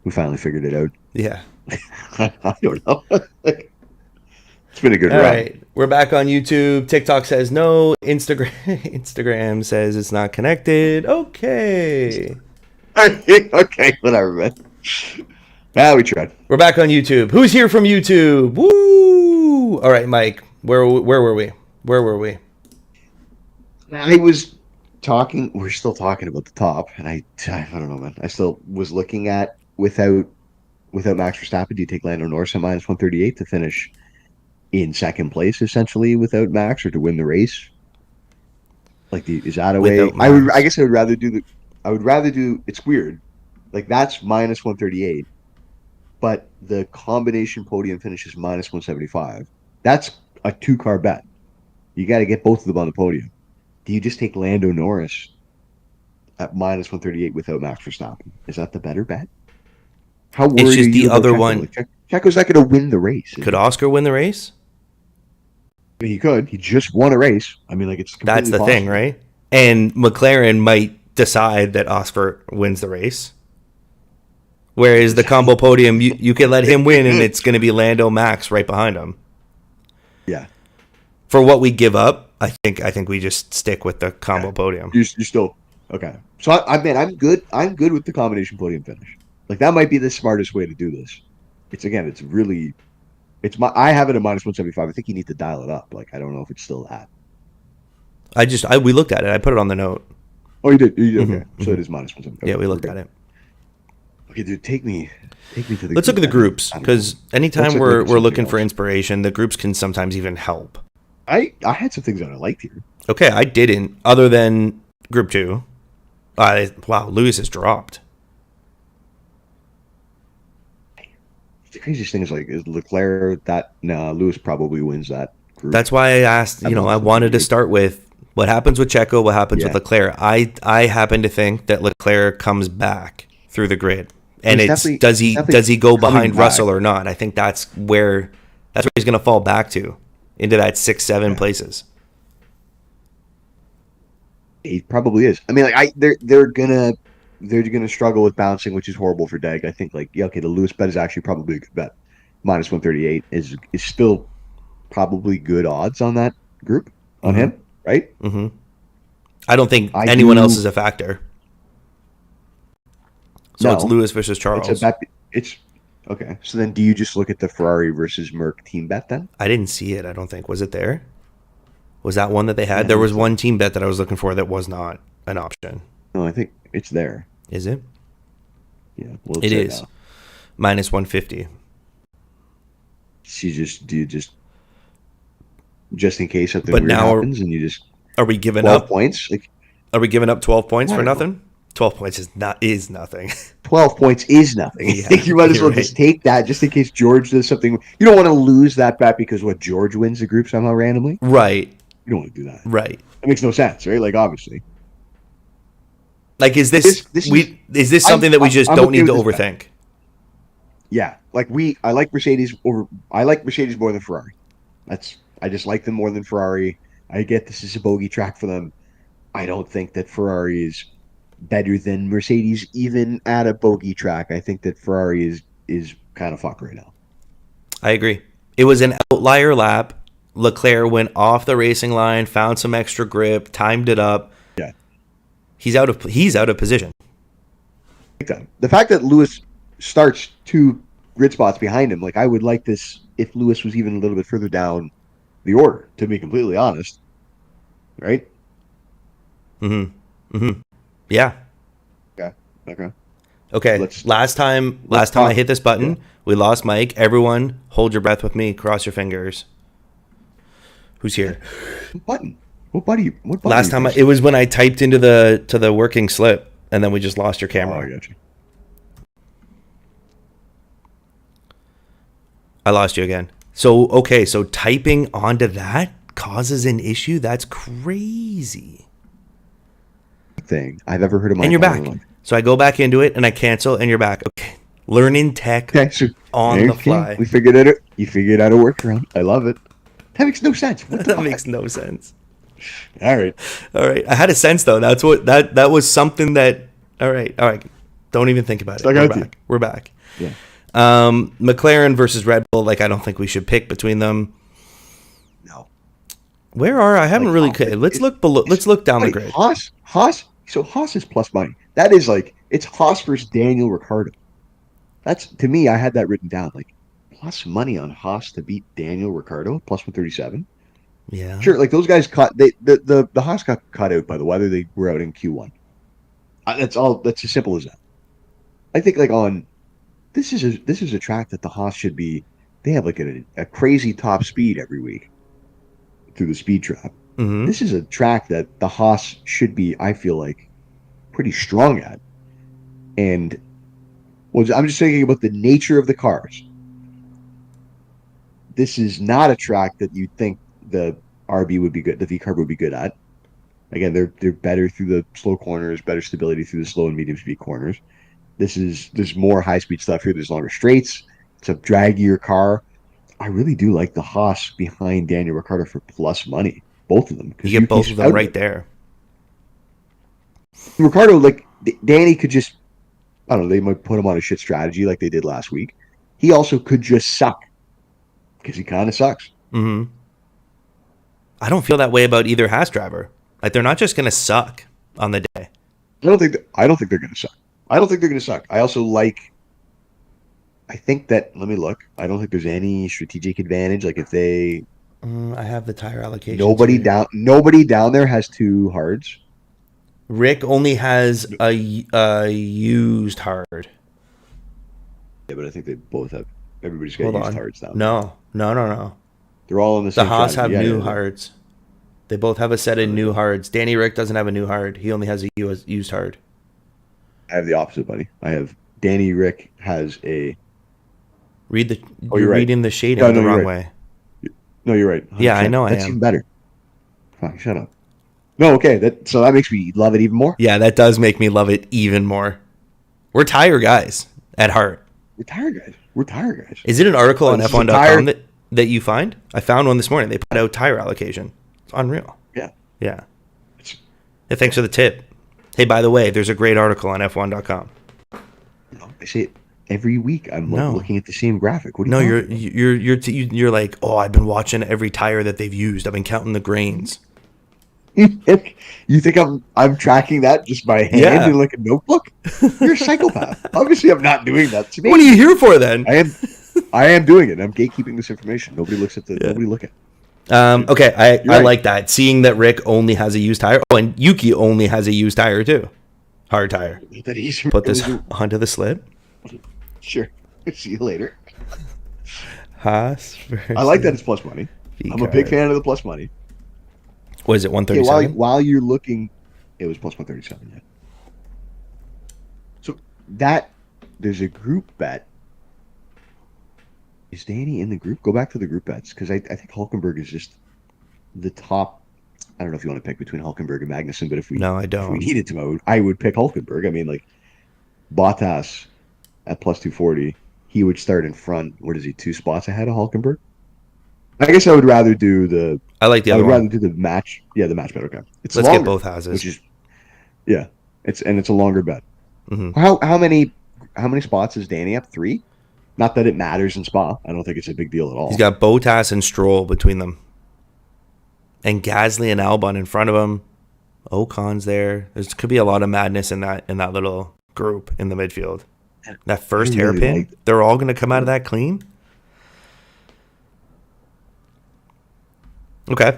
We finally figured it out. Yeah. I don't know. It's been a good All run. right. We're back on YouTube. TikTok says no. Instagram says it's not connected. Okay. Okay, whatever, man. Now we tried. We're back on YouTube. Who's here from YouTube? Woo! All right, Mike. Where were we? Where were we? I was talking. We're still talking about the top, and I don't know, man. I still was looking at without Max Verstappen. Do you take Lando Norris at minus 138 to finish in second place, essentially, without Max, or to win the race? Like, is that a way? Without Max. I guess I would rather do the. I would rather do. It's weird. Like that's minus 138, but the combination podium finish is minus 175. That's a 2-car bet. You got to get both of them on the podium. Do you just take Lando Norris at minus 138 without Max Verstappen? Is that the better bet? How worried It's just are you the about other Checo? one. Like, Checo's not going to win the race. Could Oscar win the race? He could. He just won a race. I mean, like it's completely That's the possible. thing, right? And McLaren might decide that Oscar wins the race. Whereas the combo podium, you can let him win, and it's going to be Lando Max right behind him. Yeah. For what we give up, I think we just stick with the combo podium. You're still okay. So I mean, I'm good. I'm good with the combination podium finish. Like that might be the smartest way to do this. It's really, I have it at minus 175. I think you need to dial it up. Like I don't know if it's still that. We looked at it. I put it on the note. Oh, you did. You did. Okay, Mm-hmm. so it is minus 175. Yeah, we looked at it. Okay, dude, take me to the. Let's look at the groups, because anytime we're looking for else. inspiration, the groups can sometimes even help. I had some things that I liked here. Okay, I didn't, other than Group 2. Wow, Lewis has dropped. The craziest thing is Leclerc that Lewis probably wins that group. That's why I asked, I wanted to start with what happens with Checo, what happens with Leclerc. I happen to think that Leclerc comes back through the grid. And does he go behind Russell or not? I think that's where he's going to fall back to, into that 6-7 places. He probably is. I mean, like they're gonna struggle with bouncing, which is horrible for Dag. I think the Lewis bet is actually probably a good bet. Minus 138 is still probably good odds on that group on him, right? Mm-hmm. I don't think anyone else is a factor. So it's Lewis versus Charles. It's okay. So then, do you just look at the Ferrari versus Merc team bet then? I didn't see it. I don't think. Was it there? Was that one that they had? There was one team bet that I was looking for that was not an option. No, I think it's there. Is it? Yeah, well, it is. Now. Minus 150. Do you just in case something weird happens, and you just are we giving 12 up points? Are we giving up 12 points for nothing? 12 points is nothing. 12 points is nothing. Yeah, you might as well just take that just in case George does something. You don't want to lose that bet because George wins the group somehow randomly. Right. You don't want to do that. Right. It makes no sense, right? Like obviously. Like is this something that we just don't need to overthink? Bet. Yeah. I like Mercedes more than Ferrari. I just like them more than Ferrari. I get this is a bogey track for them. I don't think that Ferrari is better than Mercedes even at a bogey track. I think that Ferrari is kind of fucked right now. I agree. It was an outlier lap. Leclerc went off the racing line, found some extra grip, timed it up. Yeah. He's out of position. The fact that Lewis starts 2 grid spots behind him, I would like this if Lewis was even a little bit further down the order, to be completely honest. Right? Mm-hmm. Mm-hmm. Yeah. Okay. Last time I hit this button, we lost Mike. Everyone, hold your breath with me. Cross your fingers. Who's here? What button? What button? Last time it was when I typed into the working slip, and then we just lost your camera. Oh, I got you. I lost you again. So typing onto that causes an issue? That's crazy. Thing I've ever heard of my and you're back. So I go back into it and I cancel and you're back. Okay. Learning tech on the fly. We figured it out. You figured out a workaround. I love it. That makes no sense. That makes no sense. All right. I had a sense though. That's what that was something that all right. Don't even think about it. We're back. We're back. Yeah. McLaren versus Red Bull. Like, I don't think we should pick between them. No. Where are I? Haven't really. Let's look below. Let's look down the grid. Haas. So Haas is plus money. That is like it's Haas versus Daniel Ricciardo. That's to me. I had that written down. Like plus money on Haas to beat Daniel Ricciardo plus 137. Yeah. Sure. Like those guys caught. The Haas got caught out by the weather. They were out in Q1. That's all. That's as simple as that. I think like on this is a track that the Haas should be. They have like a crazy top speed every week through the speed trap. Mm-hmm. This is a track that the Haas should be, I feel like, pretty strong at. And I'm just thinking about the nature of the cars. This is not a track that you'd think the RB would be good, the V carb would be good at. Again, they're better through the slow corners, better stability through the slow and medium speed corners. There's more high speed stuff here. There's longer straights. It's a draggier car. I really do like the Haas behind Daniel Ricciardo for plus money. Both of them. You get both of them right there. Ricciardo, like, Danny could just, I don't know, they might put him on a shit strategy like they did last week. He also could just suck because he kind of sucks. Mm-hmm. I don't feel that way about either Haas driver. Like, they're not just going to suck on the day. I don't think they're going to suck. I don't think they're going to suck. I also like, I think that, let me look. I don't think there's any strategic advantage. Like if they, I have the tire allocation. Nobody down there has two hards. Rick only has a used hard. Yeah, but I think they both have. Everybody's got used hards now. No. They're all on the same. The Haas have new hards. They both have a set of new hards. Danny Rick doesn't have a new hard. He only has a used hard. I have the opposite, buddy. I have Danny Rick has a. You're reading the shading the wrong way. No, you're right. 100%. Yeah, I know. That's even better. Fuck, shut up. No, okay. So that makes me love it even more. Yeah, that does make me love it even more. We're tire guys at heart. We're tire guys. Is it an article on F1.com that you find? I found one this morning. They put out tire allocation. It's unreal. Yeah. Thanks for the tip. Hey, by the way, there's a great article on F1.com. I say it every week. I'm looking at the same graphic. What do you're like, oh, I've been watching every tire that they've used. I've been counting the grains. You think I'm tracking that just by hand in like a notebook? You're a psychopath. Obviously, I'm not doing that to me. What are you here for then? I am doing it. I'm gatekeeping this information. Nobody looks at Nobody look at. Okay, I like that. Seeing that Rick only has a used tire. Oh, and Yuki only has a used tire too. Hard tire. Put this onto the sled. Sure. See you later. Haas. I like that it's plus money. I'm a big fan of the plus money. Was it 137? Yeah, while you're looking, it was plus 137. Yeah. So there's a group bet. Is Danny in the group? Go back to the group bets because I think Hulkenberg is just the top. I don't know if you want to pick between Hulkenberg and Magnussen, but if we needed to, I would pick Hulkenberg. I mean, like Bottas at plus 240, he would start in front. What is he? 2 spots ahead of Hulkenberg. I guess I would rather do the. I like the other one. I would rather do the match. Yeah, the match bet. Okay, let's longer, get both houses. Which is, it's a longer bet. Mm-hmm. How many spots is Danny up? 3. Not that it matters in Spa. I don't think it's a big deal at all. He's got Bottas and Stroll between them, and Gasly and Albon in front of him. Ocon's there. There could be a lot of madness in that little group in the midfield. That first hairpin, they're all going to come out of that clean. Okay,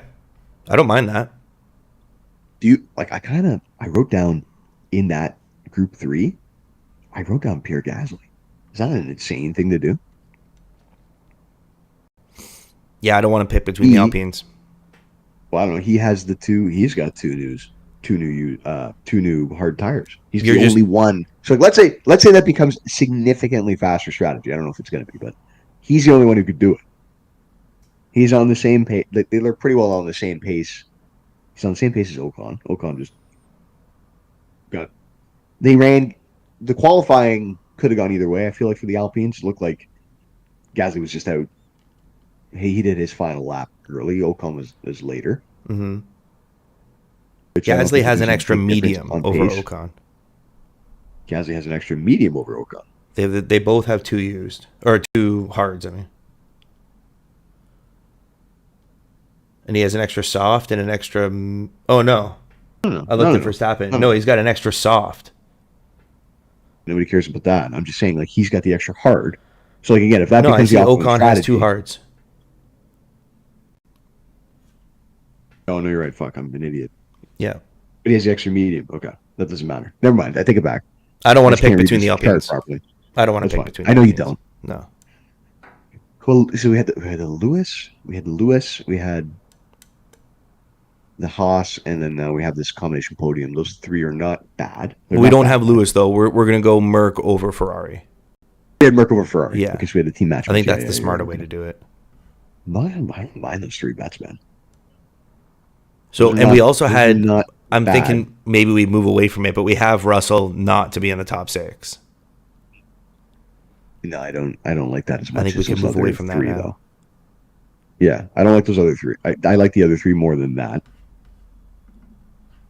I don't mind that. Do you like? I wrote down in that group 3. I wrote down Pierre Gasly. Is that an insane thing to do? Yeah, I don't want to pick between the Alpines. Well, I don't know. He has the 2. He's got two new hard tires. He's the only one. So let's say that becomes significantly faster strategy. I don't know if it's going to be, but he's the only one who could do it. He's on the same pace. They're pretty well on the same pace. He's on the same pace as Ocon. Ocon just got. They ran the qualifying. Could have gone either way. I feel like for the Alpines, it looked like Gasly was just out. He did his final lap early. Ocon was later. Mm-hmm. Gasly has an extra medium over Ocon. Gasly has an extra medium over Ocon. They both have 2 used. Or 2 hards, I mean. And he has an extra soft and an extra... Oh, no. I looked at Verstappen. No, he's got an extra soft. Nobody cares about that. I'm just saying, like, he's got the extra hard. So, like, again, if that becomes the Ocon strategy, has 2 hards. Oh, no, you're right. Fuck, I'm an idiot. Yeah. But he has the extra medium. Okay. That doesn't matter. Never mind. I take it back. I don't want to pick between the Alpines. I don't want to pick between the Alpines. I know you don't. No. Cool. So we had the Lewis. We had the Haas, and then we have this combination podium. Those 3 are not bad. We don't have Lewis, though. We're going to go Merc over Ferrari. We had Merc over Ferrari. Yeah. Because we had the team match. I think that's the smarter way to do it. I don't mind those 3 bets, man. So, and we also had... I'm thinking maybe we move away from it, but we have Russell not to be in the top 6. No, I don't like that as much. I think we can move away from that now. Though. Yeah, I don't like those other 3. I like the other 3 more than that.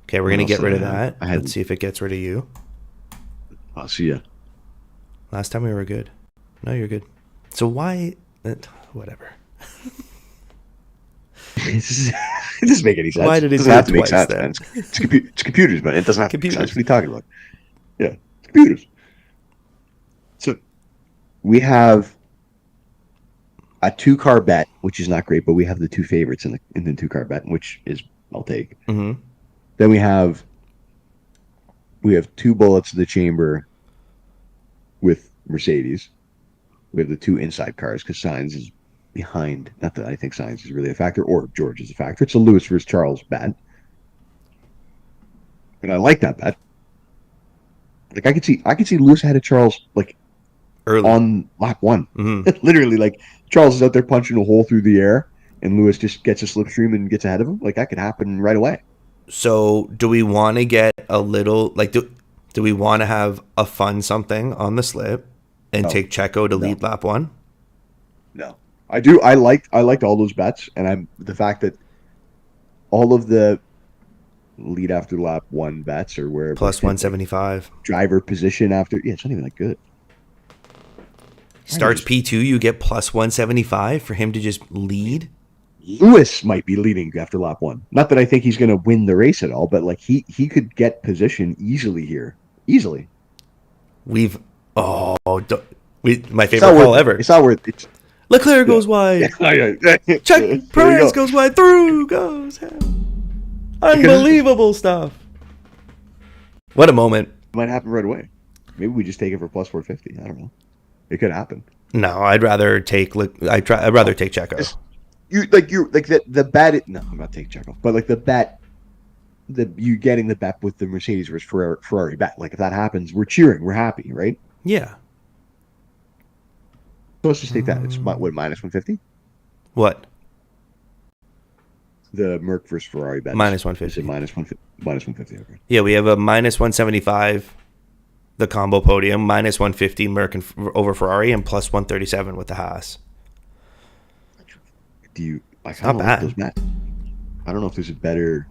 Okay, we're going to get rid of that. Let's see if it gets rid of you. I'll see ya. Last time we were good. No, you're good. So why... Whatever. It doesn't make any sense. Why did it have to make sense then? It's computers, man. It doesn't have to make sense. What are you talking about? Yeah, it's computers. So we have a 2-car bet, which is not great, but we have the 2 favorites in the 2-car bet, which is I'll take. Mm-hmm. Then we have 2 bullets in the chamber with Mercedes. We have the 2 inside cars because Sainz is behind. Not that I think Sainz is really a factor or George is a factor. It's a Lewis versus Charles bet. And I like that bet. Like I could see Lewis ahead of Charles like early on lap 1. Mm-hmm. Literally, like Charles is out there punching a hole through the air and Lewis just gets a slipstream and gets ahead of him. Like that could happen right away. So do we want to get a little like do we want to have a fun something on the slip and take Checo to lead lap 1? No. I do. I liked all those bets, and the fact that all of the lead after lap 1 bets or where plus 175 driver position after. Yeah, it's not even that good. Starts P2, you get plus 175 for him to just lead. Lewis might be leading after lap 1. Not that I think he's going to win the race at all, but like he could get position easily here, easily. My favorite call ever. It's not worth it. Leclerc goes wide. Check. Perez goes wide. Through goes. Unbelievable stuff. What a moment. It might happen right away. Maybe we just take it for plus 450. I don't know. It could happen. No, I'd rather take. I'd rather take Checo. The bet. No, I'm not taking Checo. But like the bet, you getting the bet with the Mercedes versus Ferrari bet. Like if that happens, we're cheering. We're happy, right? Yeah. So let's just take that. It's what minus 150. What? The Merc versus Ferrari bet. Minus 150. Minus 150. Okay. Yeah, we have a minus 175. The combo podium, minus 150 Merc over Ferrari, and plus 137 with the Haas. Not bad. Those bets. I don't know if there's a better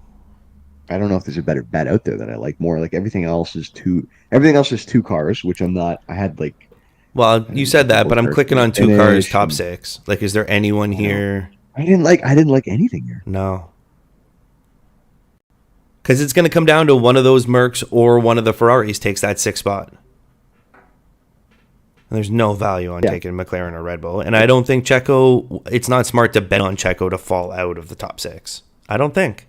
bet out there that I like more. Like everything else is 2 cars, which I'm not. I had like. Well, you said that, but I'm clicking on 2 cars top 6. Like, is there anyone here? I didn't like anything here. No. Because it's going to come down to one of those Mercs or one of the Ferraris takes that 6th spot. And there's no value on taking McLaren or Red Bull. And I don't think Checo, it's not smart to bet on Checo to fall out of the top 6. I don't think.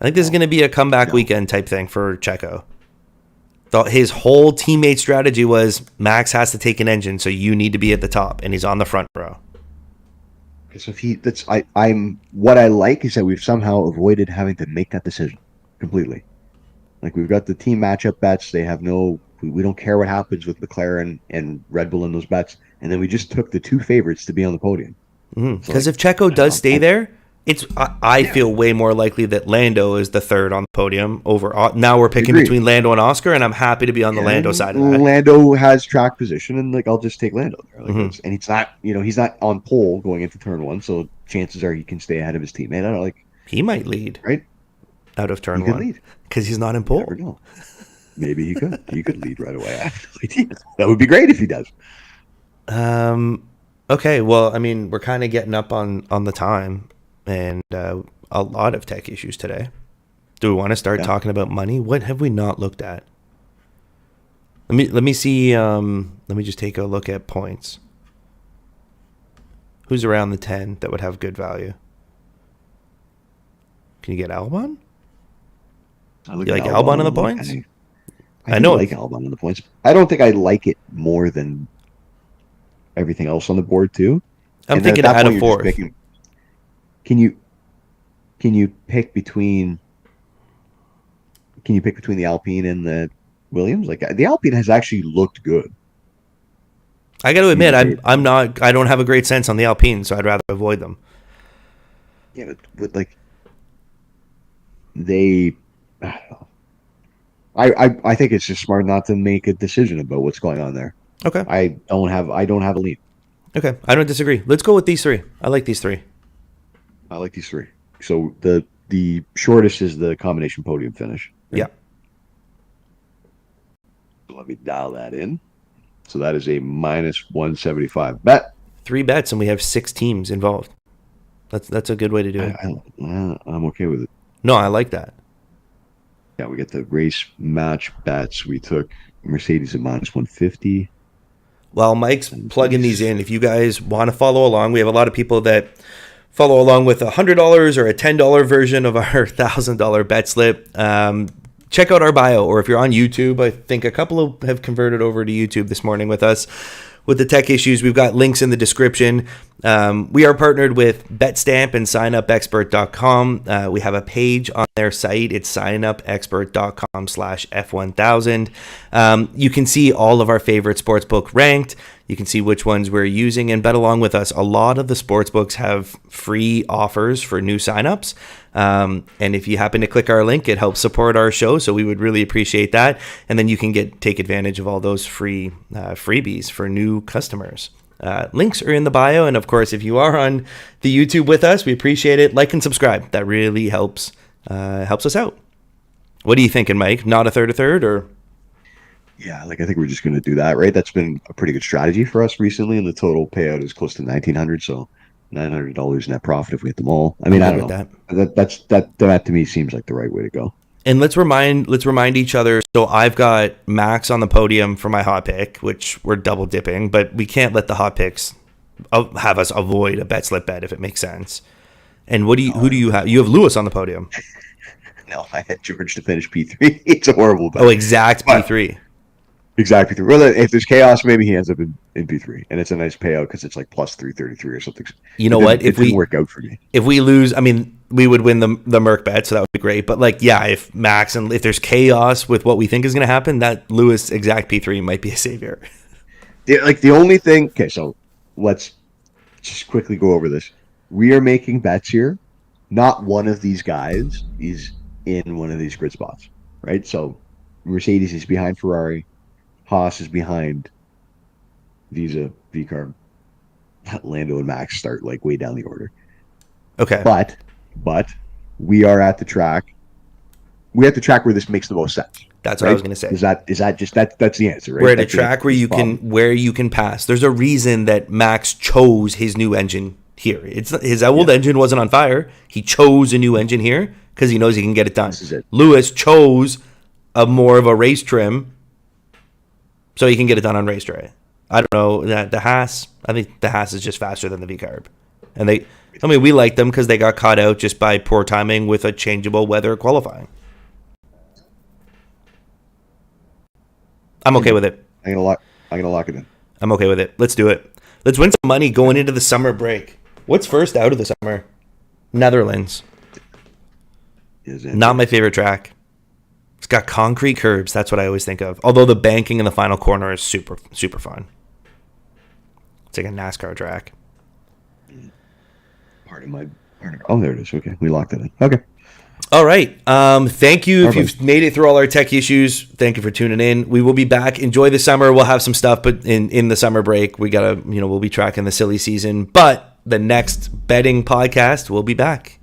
I think this is going to be a comeback weekend type thing for Checo. His whole teammate strategy was Max has to take an engine, so you need to be at the top, and he's on the front row. So what I like is that we've somehow avoided having to make that decision completely. Like we've got the team matchup bets. They have we don't care what happens with McLaren and Red Bull in those bets. And then we just took the 2 favorites to be on the podium. Because if Checo does stay there, I feel way more likely that Lando is the 3rd on the podium over. Now we're picking between Lando and Oscar, and I'm happy to be on the Lando side of that. Lando has track position, and like I'll just take Lando there. Like, and it's not, he's not on pole going into turn 1, so chances are he can stay ahead of his teammate. I don't he might lead right out of turn 1 because he's not in pole. You never know. Maybe he could. He could lead right away. I have no idea. That would be great if he does. Okay. Well, I mean, we're kind of getting up on the time, and a lot of tech issues today. Do we want to start talking about money? What have we not looked at? Let me see. Let me just take a look at points. Who's around the 10 that would have good value? Can you get Albon? You like Albon in the points? I know. I like Albon in the points. I don't think I like it more than everything else on the board too. I'm thinking out of fourth. Can you pick between the Alpine and the Williams? Like the Alpine has actually looked good. I got to admit, I don't have a great sense on the Alpine, so I'd rather avoid them. Yeah, but like they, I don't know. I think it's just smart not to make a decision about what's going on there. Okay. I don't have a lead. Okay, I don't disagree. Let's go with these three. I like these three. So the shortest is the combination podium finish. Right? Yeah. Let me dial that in. So that is a minus 175 bet. 3 bets, and we have 6 teams involved. That's a good way to do it. I'm okay with it. No, I like that. Yeah, we get the race match bets. We took Mercedes at minus 150. While Mike's plugging these in, if you guys want to follow along, we have a lot of people that follow along with $100 or a $10 version of our $1,000 bet slip. Check out our bio, or if you're on YouTube, I think a couple have converted over to YouTube this morning with us. With the tech issues, we've got links in the description. We are partnered with BetStamp and SignUpExpert.com. We have a page on their site. It's signupexpert.com/F1000. You can see all of our favorite sportsbook ranked. You can see which ones we're using and bet along with us. A lot of the sportsbooks have free offers for new signups. And if you happen to click our link, it helps support our show. So we would really appreciate that. And then you can take advantage of all those free freebies for new customers. Links are in the bio. And of course, if you are on the YouTube with us, we appreciate it. Like and subscribe. That really helps us out. What are you thinking, Mike? Not a third or? Yeah, I think we're just going to do that, right? That's been a pretty good strategy for us recently, and the total payout is close to $1,900, so $900 net profit if we hit them all. I mean, I don't know. That to me seems like the right way to go. And let's remind each other. So I've got Max on the podium for my hot pick, which we're double dipping, but we can't let the hot picks have us avoid a bet slip bet if it makes sense. And who do you have? You have Lewis on the podium. No, I had George to finish P3. It's a horrible bet. Oh, exact P3. Exactly. Well, if there's chaos, maybe he ends up in P3, and it's a nice payout because it's like plus 333 or something. You know what? It didn't work out for me. If we lose, I mean, we would win the Merc bet, so that would be great. But if Max and if there's chaos with what we think is going to happen, that Lewis exact P3 might be a savior. The only thing. Okay, so let's just quickly go over this. We are making bets here. Not one of these guys is in one of these grid spots, right? So Mercedes is behind Ferrari. Haas is behind Visa, VCarb. Lando and Max start way down the order. Okay. But we are at the track. We're at the track where this makes the most sense. That's what I was going to say. Is that just that's the answer, right? We're at a track where you can pass. There's a reason that Max chose his new engine here. It's his old engine wasn't on fire. He chose a new engine here because he knows he can get it done. This is it. Lewis chose more of a race trim so he can get it done on racetrack. I don't know that the Haas. I think the Haas is just faster than the VCarb, and we like them because they got caught out just by poor timing with a changeable weather qualifying. I'm okay with it. I'm gonna lock it in. I'm okay with it. Let's do it. Let's win some money going into the summer break. What's first out of the summer? Netherlands. Not my favorite track. It's got concrete curbs. That's what I always think of. Although the banking in the final corner is super, super fun. It's like a NASCAR track. Oh, there it is. Okay, we locked it in. Okay. All right. Thank you if you've made it through all our tech issues. Thank you for tuning in. We will be back. Enjoy the summer. We'll have some stuff, but in the summer break, we'll be tracking the silly season. But the next betting podcast will be back.